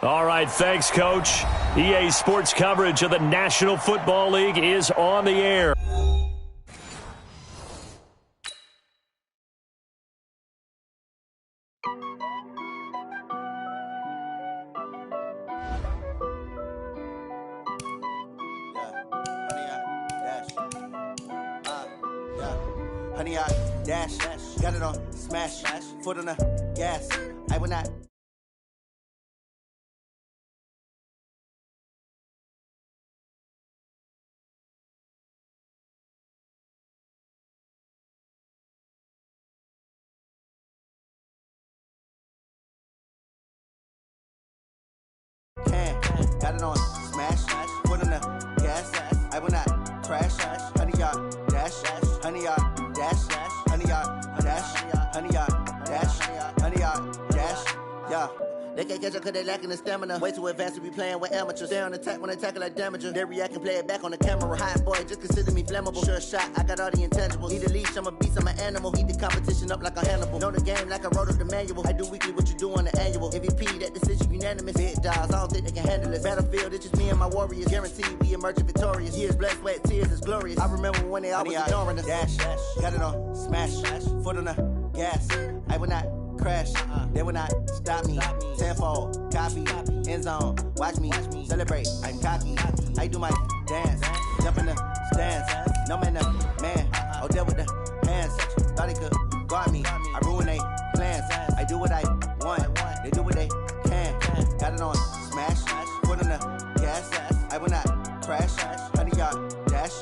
All right, thanks, Coach. EA Sports coverage of the National Football League is on the air. Honey, I dash, got it on, smash, foot on the gas, I will not. Got it on, smash, foot on the gas, I will not crash, honey, I dash, honey, I dash, honey, I dash, honey, I dash, honey, I dash, yeah. They can't catch up cause they lacking the stamina. Way too advanced to be playing with amateurs. Stay on attack when they tackle like damager. They react and play it back on the camera. Hot boy, just consider me flammable. Sure shot, I got all the intangibles. Need a leash, I'm a beast, I'm an animal. Heat the competition up like a Hannibal. Know the game like I wrote up the manual. I do weekly what you do on the annual. MVP, that decision unanimous. Big dogs, I don't think they can handle it. Battlefield, it's just me and my warriors. Guaranteed we emerging victorious. Years, blood, sweat, tears, it's glorious. I remember when they always ignoring us. Dash, got it on, smash, foot on the gas. I will not crash, they will not stop me. Tenfold, copy, end zone, watch me celebrate. I'm cocky, I do my dance, jump in the stands. No man, man, oh deal with the hands. Thought he could guard me, I ruin they plans. I do what I want, they do what they can. Got it on, smash, foot on the gas. I will not crash, honey, y'all dash,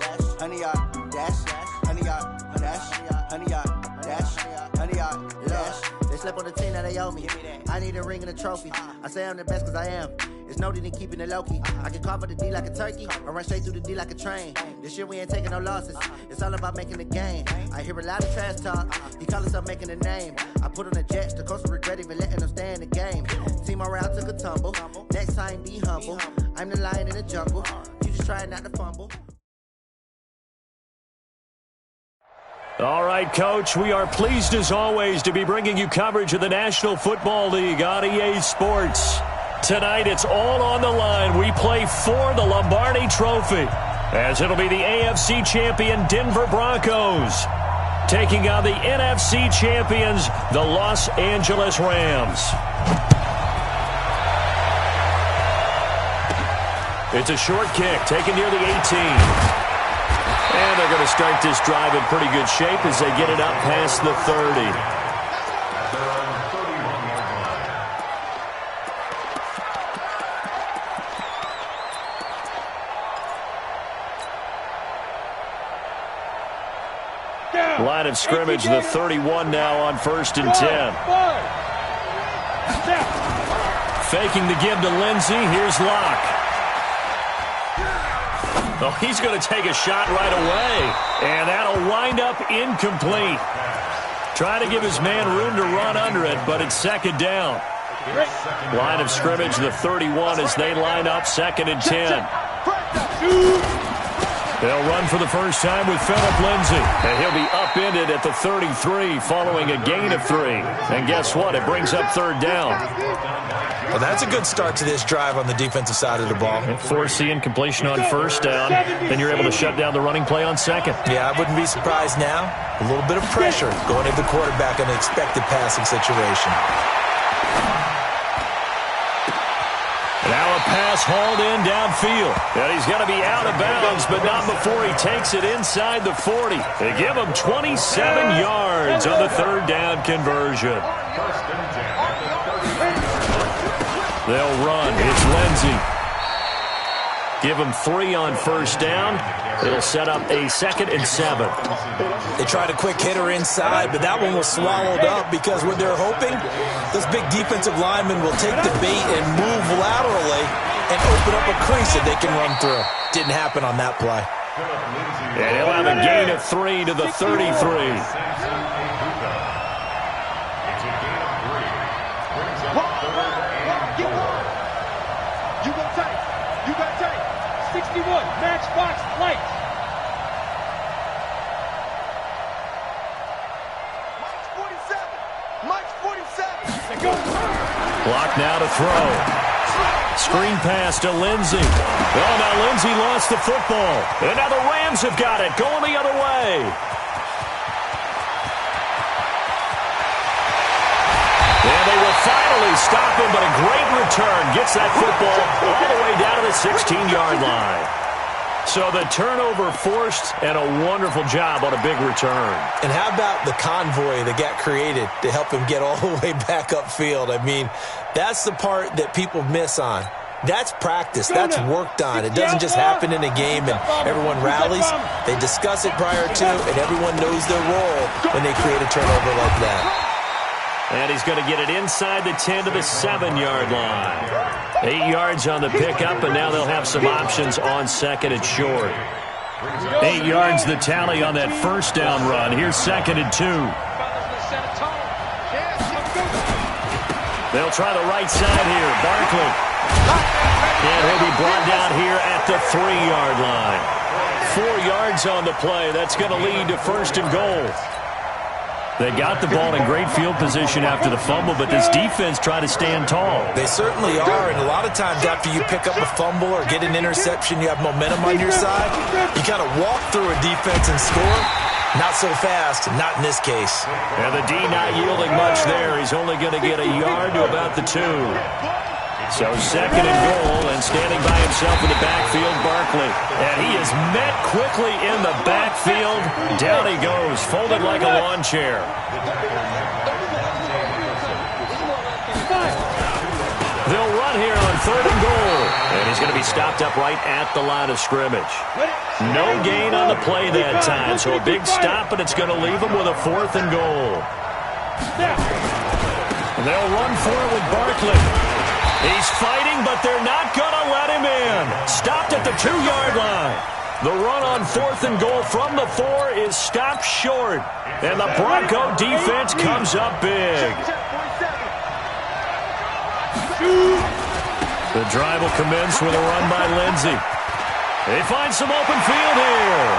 honey, y'all dash, honey, y'all dash, honey, y'all dash, honey, y'all dash. They slept on the team that they owe me. I need a ring and a trophy. I say I'm the best cause I am. It's no need in keeping it low-key. I can carve for the D like a turkey or run straight through the D like a train. This year we ain't taking no losses. It's all about making the game. I hear a lot of trash talk. He call himself making a name. I put on the Jets. The coach will regret even letting them stay in the game. Team around took a tumble. Next time be humble. I'm the lion in the jungle. You just try not to fumble. All right, Coach, we are pleased as always to be bringing you coverage of the National Football League on EA Sports. Tonight, it's all on the line. We play for the Lombardi Trophy, as it'll be the AFC champion Denver Broncos taking on the NFC champions, the Los Angeles Rams. It's a short kick taken near the 18. And they're going to start this drive in pretty good shape as they get it up past the 30. Line of scrimmage, the 31 now on 1st and 10. Faking the give to Lindsey. Here's Locke. Oh, he's going to take a shot right away, and that'll wind up incomplete. Trying to give his man room to run under it, but it's second down. Line of scrimmage, the 31 as they line up 2nd and 10. They'll run for the first time with Phillip Lindsay, and he'll be upended at the 33 following a gain of 3. And guess what? It brings up 3rd down. Well, that's a good start to this drive on the defensive side of the ball. Forcing completion on 1st down. Then you're able to shut down the running play on 2nd. Yeah, I wouldn't be surprised now. A little bit of pressure going into the quarterback in an expected passing situation. Now a pass hauled in downfield. And he's going to be out of bounds, but not before he takes it inside the 40. They give him 27 yards on the 3rd down conversion. They'll run. It's Lindsey. Give him 3 on 1st down. It'll set up a 2nd and 7. They tried a quick hitter inside, but that one was swallowed up because what they're hoping, those big defensive linemen will take the bait and move laterally and open up a crease that they can run through. Didn't happen on that play. And he'll have a gain of 3 to the 33. Matchbox light. Mike's 47. Block now to throw. Screen pass to Lindsey. Oh, now Lindsey lost the football. And now the Rams have got it, going the other way. And they will finally stop him, but a great return gets that football all the way down to the 16-yard line. So the turnover forced, and a wonderful job on a big return. And how about the convoy that got created to help him get all the way back upfield? I mean, that's the part that people miss on. That's practice. That's worked on. It doesn't just happen in a game and everyone rallies. They discuss it prior to, and everyone knows their role when they create a turnover like that. And he's going to get it inside the 10 to the 7-yard line. 8 yards on the pickup, and now they'll have some options on second and short. 8 yards the tally on that first down run. Here's second and 2. They'll try the right side here. Barkley. And he'll be brought down here at the 3-yard line. 4 yards on the play. That's going to lead to first and goal. They got the ball in great field position after the fumble, but this defense tried to stand tall. They certainly are, and a lot of times after you pick up a fumble or get an interception, you have momentum on your side. You kind of walk through a defense and score. Not so fast, not in this case. And the D not yielding much there. He's only going to get a yard to about the 2. So second and goal, and standing by himself in the backfield, Barkley. And he is met quickly in the backfield. Down he goes, folded like a lawn chair. They'll run here on third and goal. And he's going to be stopped up right at the line of scrimmage. No gain on the play that time, so a big stop, and it's going to leave him with a 4th and goal. They'll run for it with Barkley. He's fighting, but they're not going to let him in. Stopped at the 2-yard line. The run on 4th and goal from the 4 is stopped short. And the Bronco defense comes up big. The drive will commence with a run by Lindsey. They find some open field here.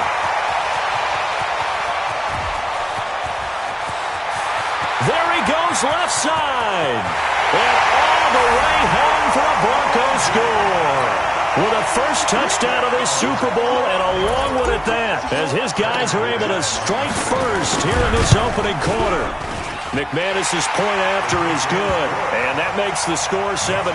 There he goes, left side. And all the way home for a Broncos score. With a first touchdown of this Super Bowl, and a long one at that, as his guys are able to strike first here in this opening quarter. McManus's point after is good, and that makes the score 7-0.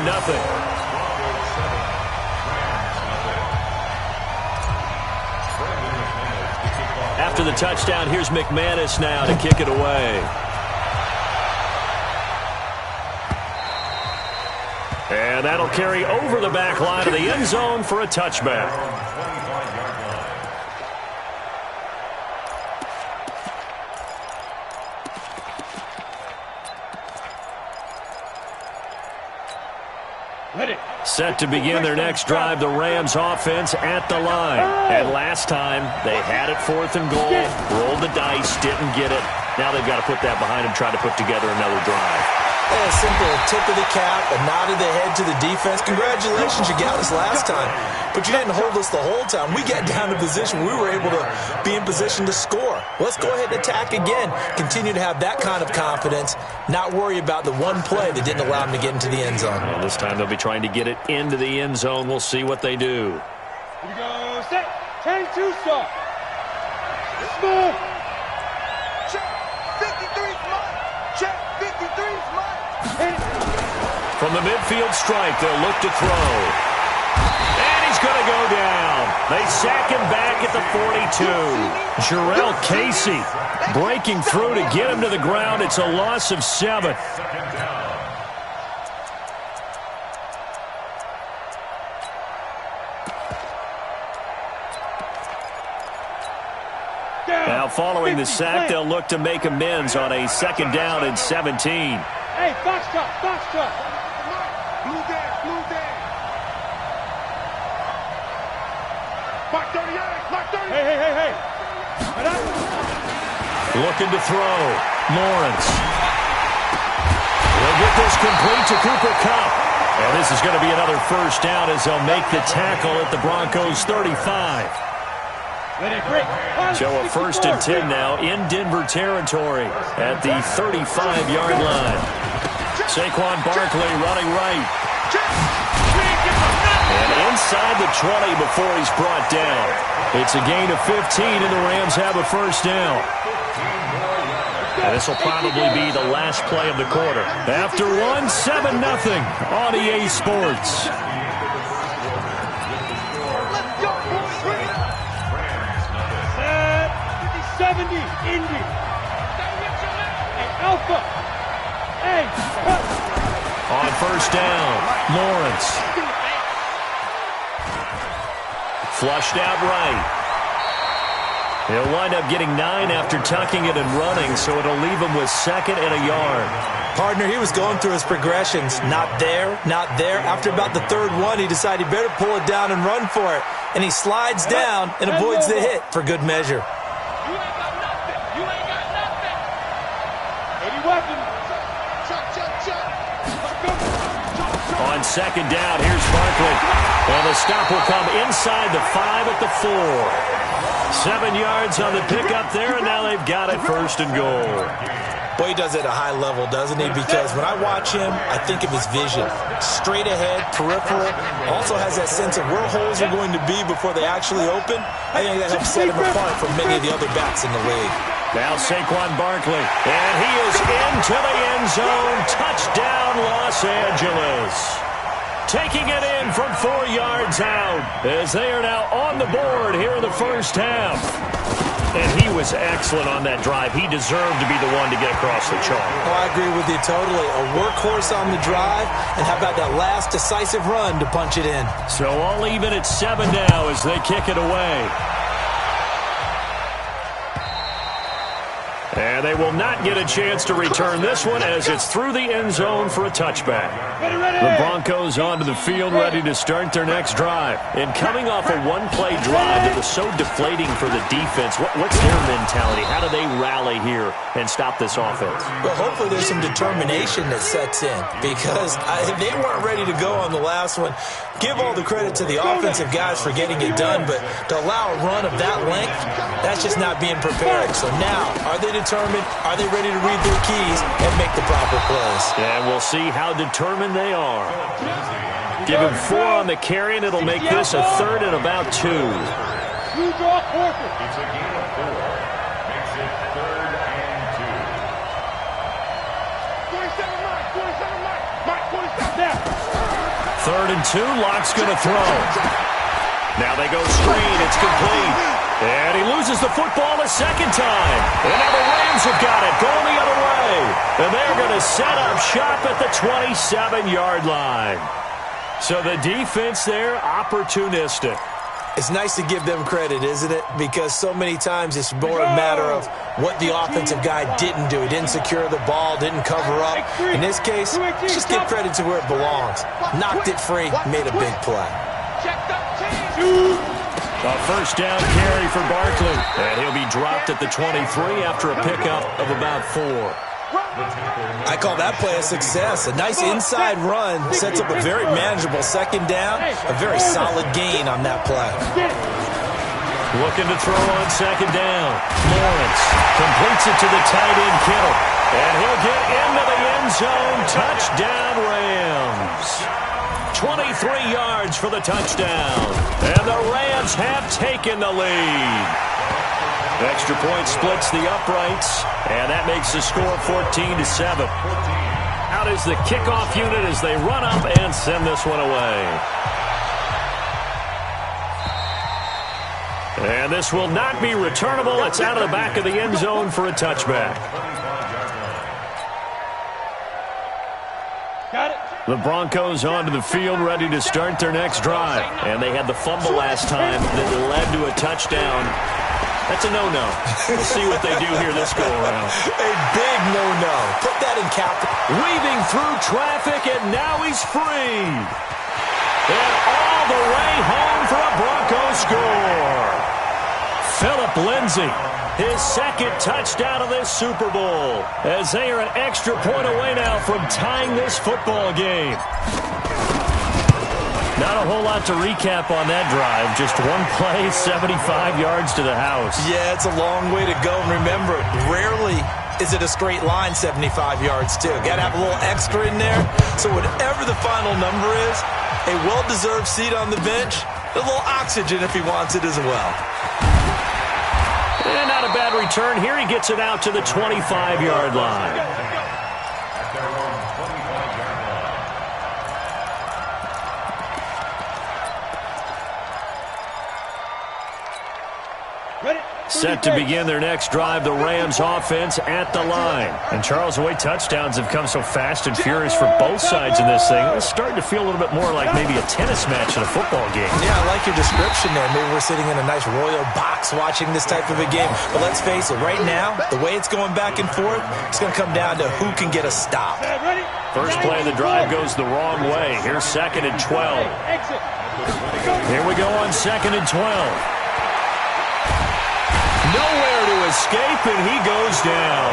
After the touchdown, here's McManus now to kick it away. And that'll carry over the back line of the end zone for a touchback. Set to begin their next drive, the Rams offense at the line. And last time, they had it 4th and goal, rolled the dice, didn't get it. Now they've got to put that behind them, try to put together another drive. A simple tip of the cap, a nod of the head to the defense. Congratulations, you got us last time. But you didn't hold us the whole time. We got down to position. We were able to be in position to score. Let's go ahead and attack again. Continue to have that kind of confidence. Not worry about the one play that didn't allow them to get into the end zone. Well, this time they'll be trying to get it into the end zone. We'll see what they do. Here we go. Set. 10-2 stop. Smooth. Check. 53's mine. Check. 53's mine. From the midfield strike, they'll look to throw. And he's going to go down. They sack him back at the 42. Jurrell Casey breaking through to get him to the ground. It's a loss of 7. Now following the sack, they'll look to make amends on a 2nd down and 17. Hey, box truck, box truck. Blue down, blue down. Mark 38, Mark 38. Hey. Looking to throw. Lawrence. They'll get this complete to Cooper Kupp. And this is going to be another first down as they'll make the tackle at the Broncos 35. So a 1st and 10 now in Denver territory at the 35-yard line. Saquon Barkley running right. And inside the 20 before he's brought down. It's a gain of 15, and the Rams have a first down. And this will probably be the last play of the quarter. After one, 7-0 on EA Sports. Let's go, boys. Bring it up. 70, Indy. And Alpha. Hey, on first down, Lawrence. Flushed out right. He'll wind up getting 9 after tucking it and running, so it'll leave him with 2nd and a yard. Partner, he was going through his progressions. Not there, not there. After about the 3rd one, he decided he better pull it down and run for it. And he slides down and avoids the hit for good measure. you ain't got nothing. You ain't got nothing. Any weapon. On 2nd down, here's Barkley. And the stop will come inside the 5 at the 4. 7 yards on the pickup there, and now they've got it 1st and goal. Boy, he does it at a high level, doesn't he? Because when I watch him, I think of his vision. Straight ahead, peripheral. Also has that sense of where holes are going to be before they actually open. I think that helps set him apart from many of the other backs in the league. Now Saquon Barkley, and he is into the end zone. Touchdown, Los Angeles. Taking it in from 4 yards out as they are now on the board here in the first half. And he was excellent on that drive. He deserved to be the one to get across the chalk. Oh, I agree with you totally. A workhorse on the drive, and how about that last decisive run to punch it in? So all even at 7 now as they kick it away. And they will not get a chance to return this one as it's through the end zone for a touchback. The Broncos onto the field ready to start their next drive. And coming off a one-play drive that was so deflating for the defense, what's their mentality? How do they rally here and stop this offense? Well, hopefully there's some determination that sets in because they weren't ready to go on the last one. Give all the credit to the offensive guys for getting it done, but to allow a run of that length, that's just not being prepared. So now, are they determined? Are they ready to read their keys and make the proper plays? And we'll see how determined they are. Give him 4 on the carry, and it'll make this a 3rd and about 2. You draw forfeit. It's a gain of 4. Makes it 3rd and 2. 47 Mike. 47 now. 3rd and 2, Lock's going to throw. Now they go screen, it's complete. And he loses the football a 2nd time. And now the Rams have got it, going the other way. And they're going to set up shop at the 27-yard line. So the defense there, opportunistic. It's nice to give them credit, isn't it? Because so many times it's more a matter of what the offensive guy didn't do. He didn't secure the ball, didn't cover up. In this case, just give credit to where it belongs. Knocked it free, made a big play. A first down carry for Barkley. And he'll be dropped at the 23 after a pickup of about 4. I call that play a success. A nice inside run sets up a very manageable 2nd down. A very solid gain on that play. Looking to throw on 2nd down. Lawrence completes it to the tight end, Kittle. And he'll get into the end zone. Touchdown, Rams. 23 yards for the touchdown. And the Rams have taken the lead. Extra point splits the uprights, and that makes the score 14-7. Out is the kickoff unit as they run up and send this one away. And this will not be returnable. It's out of the back of the end zone for a touchback. Got it. The Broncos onto the field ready to start their next drive. And they had the fumble last time that led to a touchdown. That's a no-no. We'll see what they do here this go-around. A big no-no. Put that in capital. Weaving through traffic, and now he's free. And all the way home for a Broncos score. Philip Lindsay, his 2nd touchdown of this Super Bowl, as they are an extra point away now from tying this football game. Not a whole lot to recap on that drive. Just one play, 75 yards to the house. Yeah, it's a long way to go. And remember, rarely is it a straight line 75 yards, too. Got to have a little extra in there. So whatever the final number is, A well-deserved seat on the bench. A little oxygen if he wants it as well. And not a bad return here. He gets it out to the 25-yard line. Set to begin their next drive, the Rams offense at the line. And Charles, the way touchdowns have come so fast and furious for both sides in this thing, it's starting to feel a little bit more like maybe a tennis match in a football game. Yeah, I like your description there. Maybe we're sitting in a nice royal box watching this type of a game. But let's face it, right now, the way it's going back and forth, it's going to come down to who can get a stop. First play of the drive goes the wrong way. Here's 2nd and 12. Here we go on 2nd and 12. Nowhere to escape, and he goes down.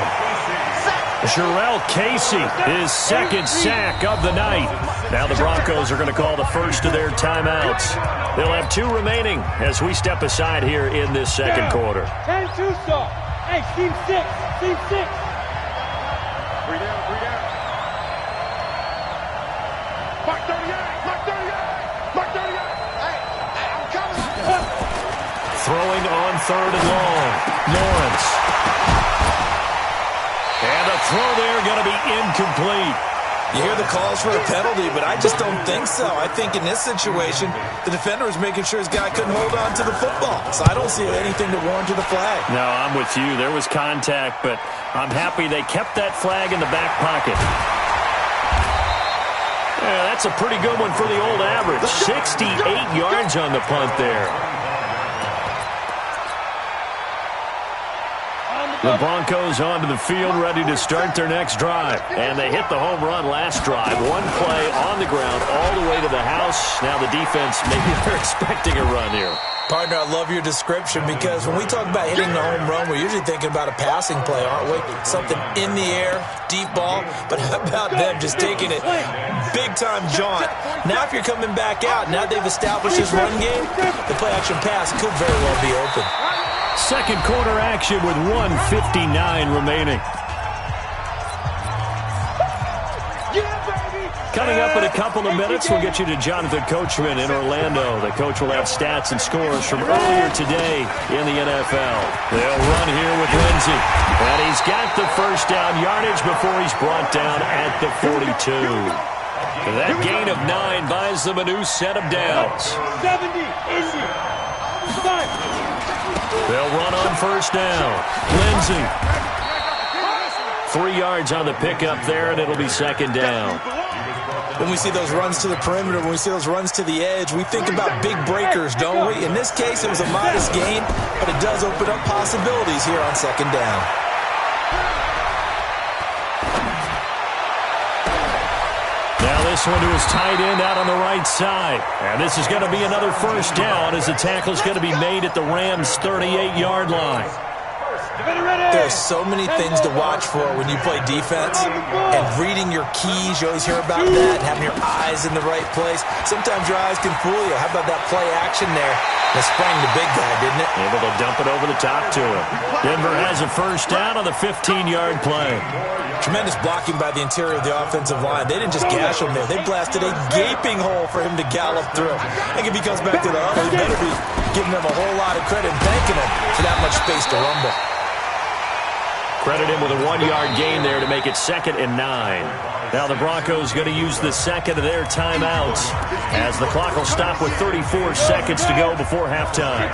Jurrell Casey, his 2nd sack of the night. Now the Broncos are going to call the first of their timeouts. They'll have 2 remaining as we step aside here in this second quarter. 10-2 stop. Hey, team 6. Team 6. 3 down, 3 down. Mark 38. Mark 38. Mark 38. Hey, I'm coming. Throwing on 3rd and long. Lawrence. And a throw there going to be incomplete. You hear the calls for a penalty, but I just don't think so. I think in this situation, the defender was making sure his guy couldn't hold on to the football. So I don't see anything to warrant to the flag. No, I'm with you. There was contact, but I'm happy they kept that flag in the back pocket. Yeah, that's a pretty good one for the old average. 68 yards on the punt there. The Broncos onto the field, ready to start their next drive. And they hit the home run last drive. 1 play on the ground all the way to the house. Now the defense, maybe they're expecting a run here. Partner, I love your description because when we talk about hitting the home run, we're usually thinking about a passing play, aren't we? Something in the air, deep ball. But how about them just taking it big-time jaunt? Now if you're coming back out, now they've established this run game, the play-action pass could very well be open. Second quarter action with 1:59 remaining. Coming up in a couple of minutes, we'll get you to Jonathan Coachman in Orlando. The coach will have stats and scores from earlier today in the NFL. They'll run here with Lindsey. And he's got the first down yardage before he's brought down at the 42. That gain of 9 buys them a new set of downs. 70, Indy. They'll run on first down. Lindsey. 3 yards on the pickup there, and it'll be second down. When we see those runs to the perimeter, when we see those runs to the edge, we think about big breakers, don't we? In this case, it was a modest gain, but it does open up possibilities here on second down. Now this one to his tight end out on the right side. And this is going to be another first down as the tackle's going to be made at the Rams' 38-yard line. There's so many things to watch for when you play defense. And reading your keys, you always hear about that. Having your eyes in the right place. Sometimes your eyes can fool you. How about that play action there? That sprang the big guy, didn't it? Able to dump it over the top to him. Denver has a first down on the 15-yard play. Tremendous blocking by the interior of the offensive line. They didn't just gash him there. They blasted a gaping hole for him to gallop through. I think if he comes back to the huddle, he better be giving them a whole lot of credit and thanking them for that much space to rumble. Credit him with a 1-yard gain there to make it 2nd and 9. Now the Broncos going to use the second of their timeouts as the clock will stop with 34 seconds to go before halftime.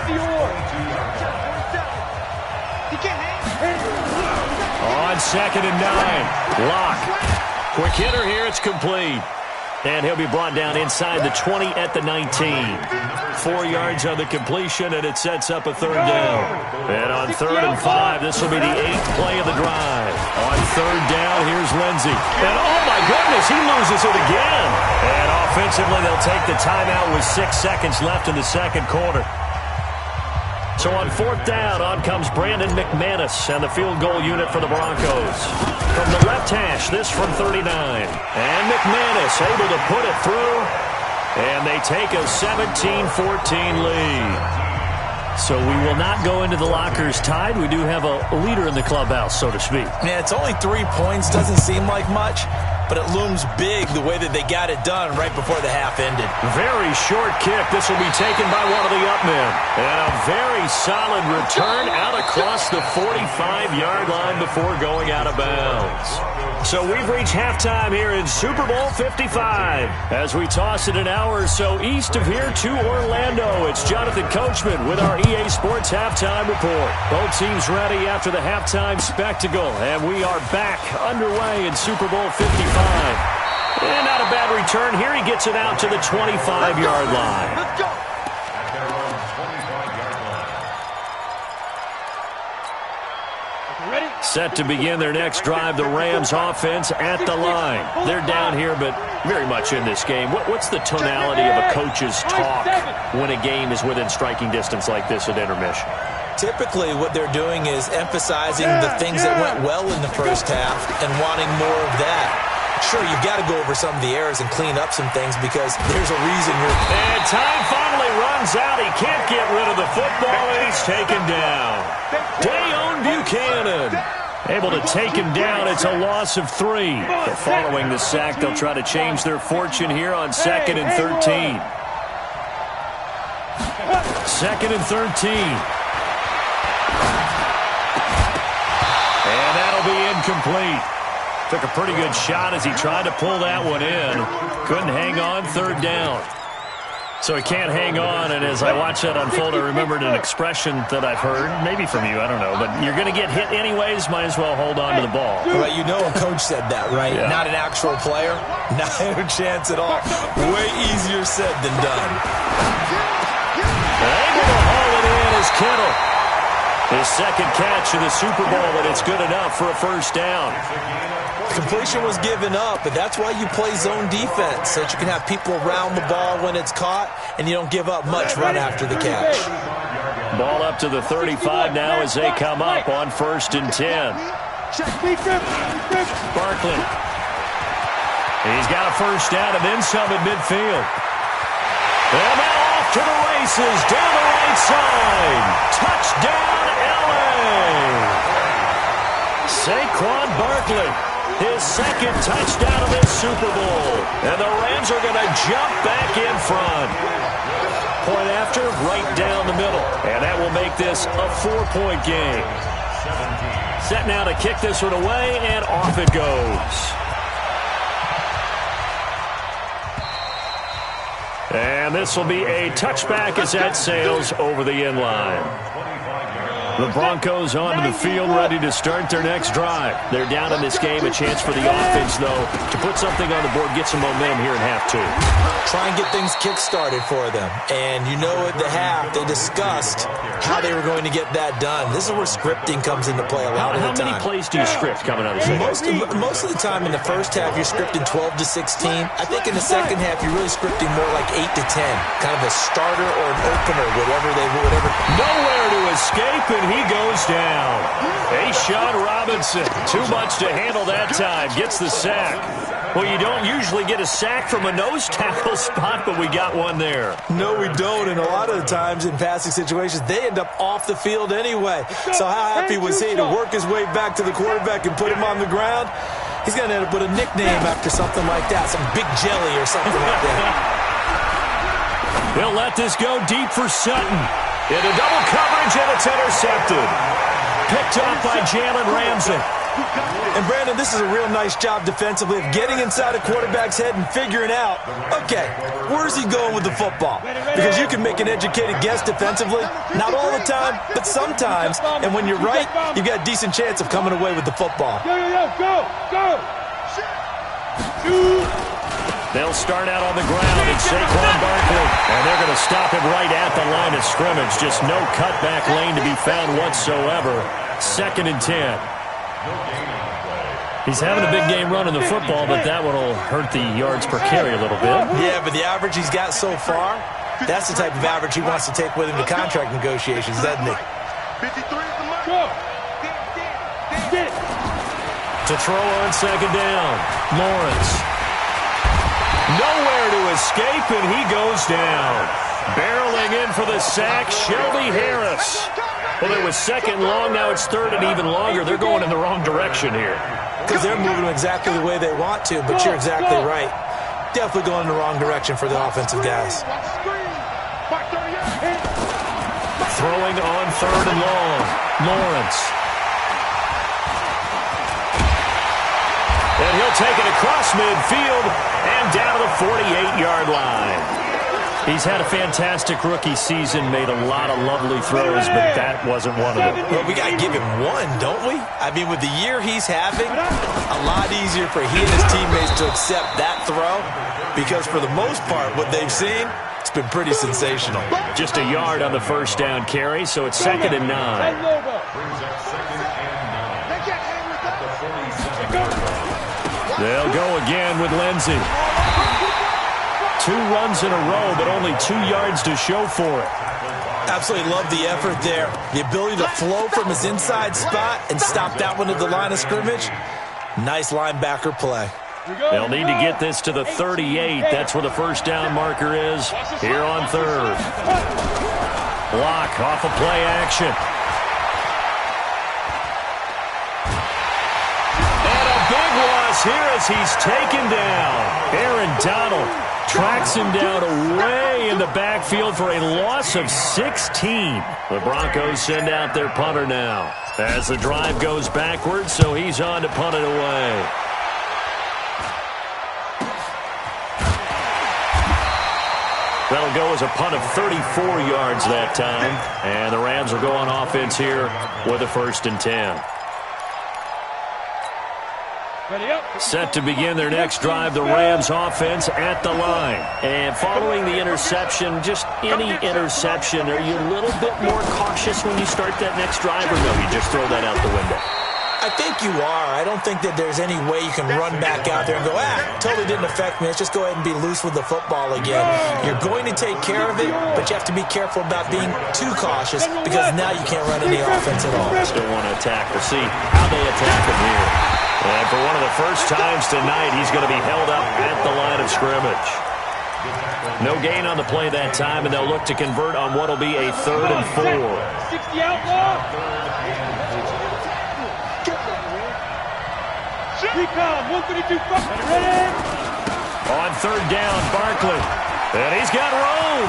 On 2nd and 9. Lock. Quick hitter here. It's complete. And he'll be brought down inside the 20 at the 19. 4 yards on the completion, and it sets up a third down. And on 3rd and 5, this will be the 8th play of the drive. On 3rd down, here's Lindsey. And oh my goodness, he loses it again. And offensively, they'll take the timeout with 6 seconds left in the second quarter. So on 4th down, on comes Brandon McManus and the field goal unit for the Broncos. From the left hash, this from 39. And McManus able to put it through. And they take a 17-14 lead. So we will not go into the lockers tied. We do have a leader in the clubhouse, so to speak. Yeah, it's only 3 points. Doesn't seem like much. but it looms big the way that they got it done right before the half ended. Very short kick. This will be taken by one of the up men. And a very solid return out across the 45-yard line before going out of bounds. So we've reached halftime here in Super Bowl 55. As we toss it an hour or so east of here to Orlando, it's Jonathan Coachman with our EA Sports Halftime Report. Both teams ready after the halftime spectacle, and we are back underway in Super Bowl 55. And not a bad return here. He gets it out to the 25-yard line. Let's go. Set to begin their next drive, the Rams offense at the line. They're down here, but very much in this game. What's the tonality of a coach's talk when a game is within striking distance like this at intermission? Typically, what they're doing is emphasizing the things that went well in the first half and wanting more of that. Sure, you've got to go over some of the errors and clean up some things because there's a reason you're... And time finally runs out. He can't get rid of the football, and he's taken down. Dayon Buchanan able to take him down. It's a loss of 3. But following the sack, they'll try to change their fortune here on 2nd and 13. 2nd and 13. And that'll be incomplete. Took a pretty good shot as he tried to pull that one in. Couldn't hang on, 3rd down. So he can't hang on, and as I watch that unfold, I remembered an expression that I've heard, maybe from you, I don't know, but you're going to get hit anyways, might as well hold on to the ball. Well, you know a coach said that, right? Yeah. Not an actual player. Not a chance at all. Way easier said than done. Able to haul it in is Kittle. His 2nd catch of the Super Bowl, and it's good enough for a 1st down. Completion was given up, but that's why you play zone defense, so that you can have people around the ball when it's caught, and you don't give up much run after the catch. Ball up to the 35 now as they come up on 1st and 10. Barkley. He's got a 1st down and then some at midfield. And now off to the races, down the right side. Touchdown, L.A. Saquon Barkley. His 2nd touchdown of this Super Bowl. And the Rams are going to jump back in front. Point after, right down the middle. And that will make this a 4-point game. Set now to kick this one away, and off it goes. And this will be a touchback as that sails over the end line. The Broncos onto the field, ready to start their next drive. They're down in this game. A chance for the offense, though, to put something on the board, get some momentum here in half 2. Try and get things kick-started for them. And you know at the half, they discussed how they were going to get that done. This is where scripting comes into play a lot of the time. How many plays do you script coming out of the second? Most of the time in the first half, you're scripting 12 to 16. I think in the second half, you're really scripting more like 8 to 10. Kind of a starter or an opener, whatever. Nowhere to escape, and he goes down. A'Shawn Robinson, too much to handle that time, gets the sack. Well, you don't usually get a sack from a nose tackle spot, but we got one there. No, we don't, and a lot of the times in passing situations, they end up off the field anyway. So how happy was he to work his way back to the quarterback and put him on the ground? He's going to end up with a nickname after something like that, some Big Jelly or something like that. They'll let this go deep for Sutton. Into double coverage, and it's intercepted. Picked up by Jalen Ramsey. And, Brandon, this is a real nice job defensively of getting inside a quarterback's head and figuring out, okay, where's he going with the football? Because you can make an educated guess defensively. Not all the time, but sometimes. And when you're right, you've got a decent chance of coming away with the football. Go. They'll start out on the ground, and Saquon Barkley. And they're going to stop him right at the line of scrimmage. Just no cutback lane to be found whatsoever. 2nd and 10. He's having a big game running the football, but that one will hurt the yards per carry a little bit. Yeah, but the average he's got so far, that's the type of average he wants to take with him to contract negotiations, doesn't he? 53 is the mark. To throw on 2nd down, Lawrence. Nowhere to escape, and he goes down. Barreling in for the sack, Shelby Harris. Well, it was 2nd long, now it's 3rd and even longer. They're going in the wrong direction here. because they're moving exactly the way they want to, but you're exactly right. Definitely going in the wrong direction for the offensive guys. Throwing on 3rd and long. Lawrence. And he'll take it across midfield and down to the 48-yard line. He's had a fantastic rookie season, made a lot of lovely throws, but that wasn't one of them. Well, we got to give him one, don't we? I mean, with the year he's having, a lot easier for he and his teammates to accept that throw, because for the most part, what they've seen, it's been pretty sensational. Just a yard on the first down carry, so it's 2nd and 9. They'll go again with Lindsey. 2 runs in a row, but only 2 yards to show for it. Absolutely love the effort there. The ability to flow from his inside spot and stop that one at the line of scrimmage. Nice linebacker play. They'll need to get this to the 38. That's where the first down marker is here on 3rd. Block off of play action. And a big loss here as he's taken down. Aaron Donald tracks him down away in the backfield for a loss of 16. The Broncos send out their punter now as the drive goes backwards, so he's on to punt it away. That'll go as a punt of 34 yards that time, and the Rams will go on offense here with a 1st and 10. Set to begin their next drive, the Rams offense at the line. And following the interception, just any interception, are you a little bit more cautious when you start that next drive, or no, you just throw that out the window? I think you are. I don't think that there's any way you can run back out there and go, totally didn't affect me. Let's just go ahead and be loose with the football again. You're going to take care of it, but you have to be careful about being too cautious because now you can't run any offense at all. Still want to attack. We'll see how they attack him here. And for one of the first times tonight, he's going to be held up at the line of scrimmage. No gain on the play that time, and they'll look to convert on what will be a 3rd and 4. 60 outlaw. Recon, 132, ready? On 3rd down, Barkley. And he's got room.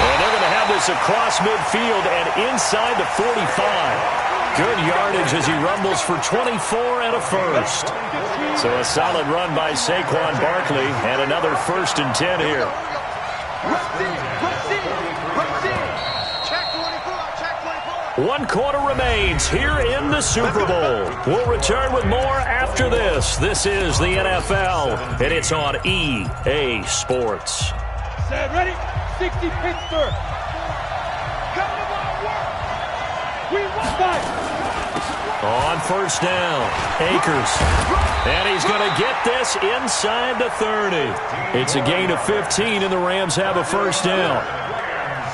And they're going to have this across midfield and inside the 45. Good yardage as he rumbles for 24 and a 1st. So a solid run by Saquon Barkley and another 1st and 10 here. One quarter remains here in the Super Bowl. We'll return with more after this. This is the NFL, and it's on EA Sports. Set, ready? 60 Pittsburgh. Come to my work. We want that. On 1st down, Akers. And he's going to get this inside the 30. It's a gain of 15, and the Rams have a 1st down.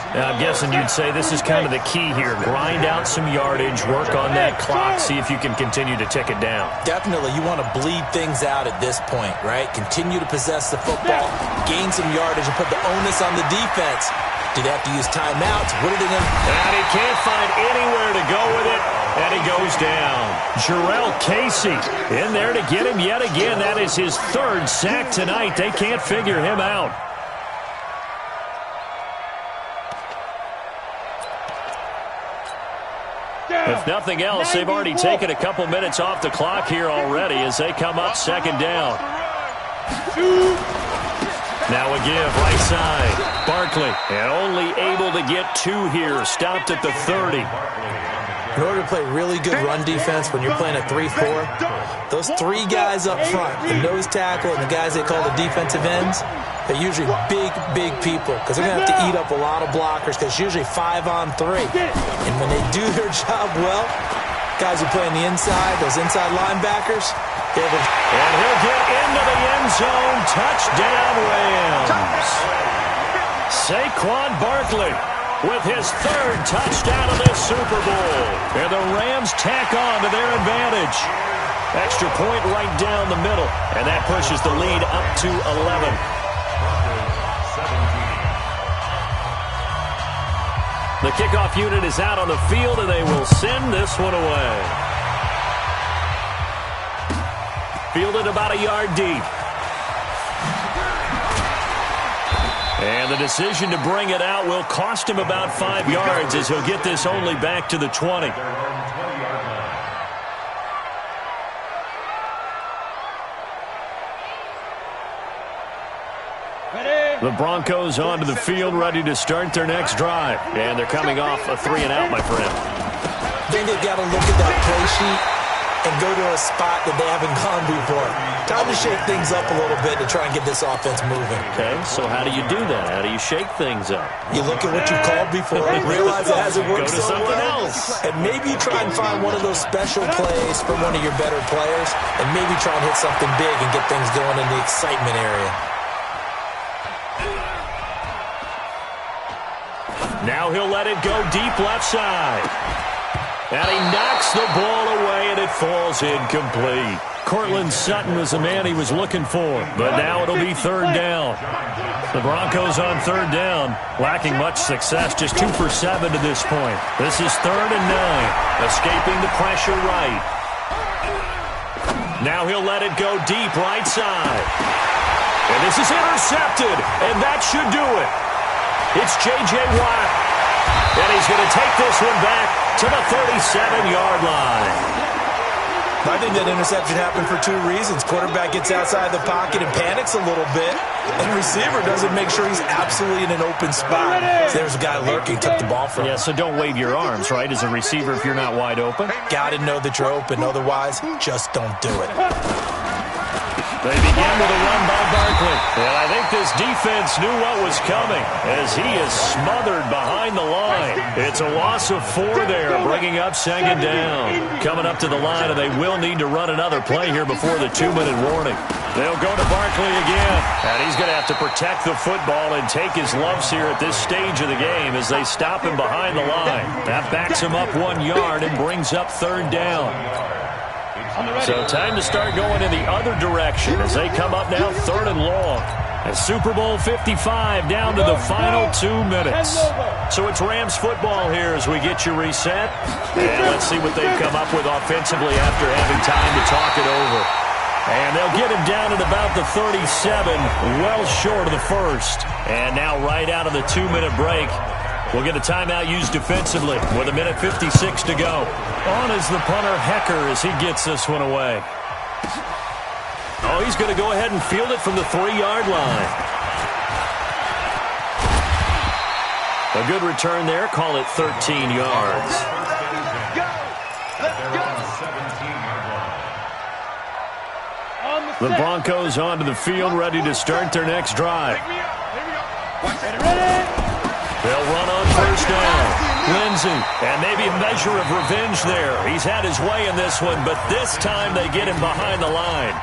Now, I'm guessing you'd say this is kind of the key here. Grind out some yardage, work on that clock, see if you can continue to tick it down. Definitely. You want to bleed things out at this point, right? Continue to possess the football, gain some yardage, and put the onus on the defense. Do they have to use timeouts? What are they going to do? And he can't find anywhere to go with it, and he goes down. Jarrell Casey in there to get him yet again. That is his 3rd sack tonight. They can't figure him out. If nothing else, they've already taken a couple minutes off the clock here already as they come up 2nd down. Now a give, right side. Barkley, and only able to get 2 here. Stopped at the 30. In order to play really good run defense when you're playing a 3-4, those 3 guys up front, the nose tackle and the guys they call the defensive ends, they're usually big, big people because they're going to have to eat up a lot of blockers because it's usually 5 on 3. And when they do their job well, guys who play on the inside, those inside linebackers, and he'll get into the end zone. Touchdown, Rams. Saquon Barkley with his 3rd touchdown of this Super Bowl. And the Rams tack on to their advantage. Extra point right down the middle. And that pushes the lead up to 11. The kickoff unit is out on the field, and they will send this one away. Fielded about a yard deep. And the decision to bring it out will cost him about 5 yards as he'll get this only back to the 20. The Broncos onto the field, ready to start their next drive. And they're coming off a 3-and-out, my friend. I think they've got to look at that play sheet and go to a spot that they haven't gone before. Time to shake things up a little bit to try and get this offense moving. Okay, so how do you do that? How do you shake things up? You look at what you called before and realize it hasn't worked Go to so something well. else. And maybe you try and find one of those special plays from one of your better players and maybe try and hit something big and get things going in the excitement area. Now he'll let it go deep left side. And he knocks the ball away, and it falls incomplete. Courtland Sutton was the man he was looking for, but now it'll be third down. The Broncos on third down, lacking much success, just 2 for 7 to this point. This is 3rd and 9, escaping the pressure right. Now he'll let it go deep right side. And this is intercepted, and that should do it. It's J.J. Watt, and he's going to take this one back to the 37-yard line. I think that interception happened for 2 reasons. Quarterback gets outside the pocket and panics a little bit, and receiver doesn't make sure he's absolutely in an open spot. So there's a guy lurking, took the ball from him. Yeah, so don't wave your arms, right, as a receiver if you're not wide open. Got to know that you're open. Otherwise, just don't do it. They begin with a run by Barkley. And I think this defense knew what was coming as he is smothered behind the line. It's a loss of 4 there, bringing up 2nd down. Coming up to the line, and they will need to run another play here before the 2-minute warning. They'll go to Barkley again, and he's going to have to protect the football and take his lumps here at this stage of the game as they stop him behind the line. That backs him up 1 yard and brings up 3rd down. So time to start going in the other direction as they come up now 3rd and long. And Super Bowl 55 down to the final 2 minutes. So it's Rams football here as we get you reset. And let's see what they've come up with offensively after having time to talk it over. And they'll get him down at about the 37, well short of the first. And now right out of the 2-minute break, we'll get a timeout used defensively with 1:56 to go. On is the punter, Hecker, as he gets this one away. Oh, he's going to go ahead and field it from the 3-yard line. A good return there. Call it 13 yards. The Broncos onto the field, ready to start their next drive. They'll run on 1st down. Lindsey, and maybe a measure of revenge there. He's had his way in this one, but this time they get him behind the line.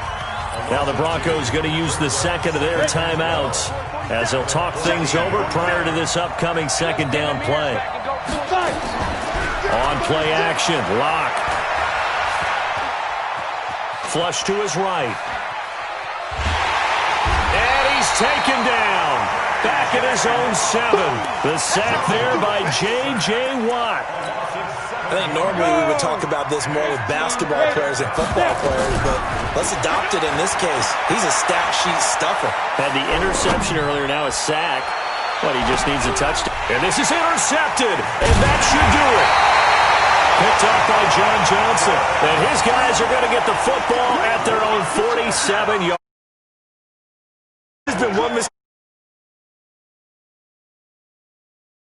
Now the Broncos going to use the second of their timeouts as they'll talk things over prior to this upcoming 2nd down play. On play action, Lock. Flush to his right. And he's taken down. Back at his own 7. The sack there by J.J. Watt. I think normally we would talk about this more with basketball players and football players, but let's adopt it in this case. He's a stat sheet stuffer. Had the interception earlier, now a sack. But he just needs a touchdown. And this is intercepted, and that should do it. Picked up by John Johnson. And his guys are going to get the football at their own 47 yards. There's been one mistake.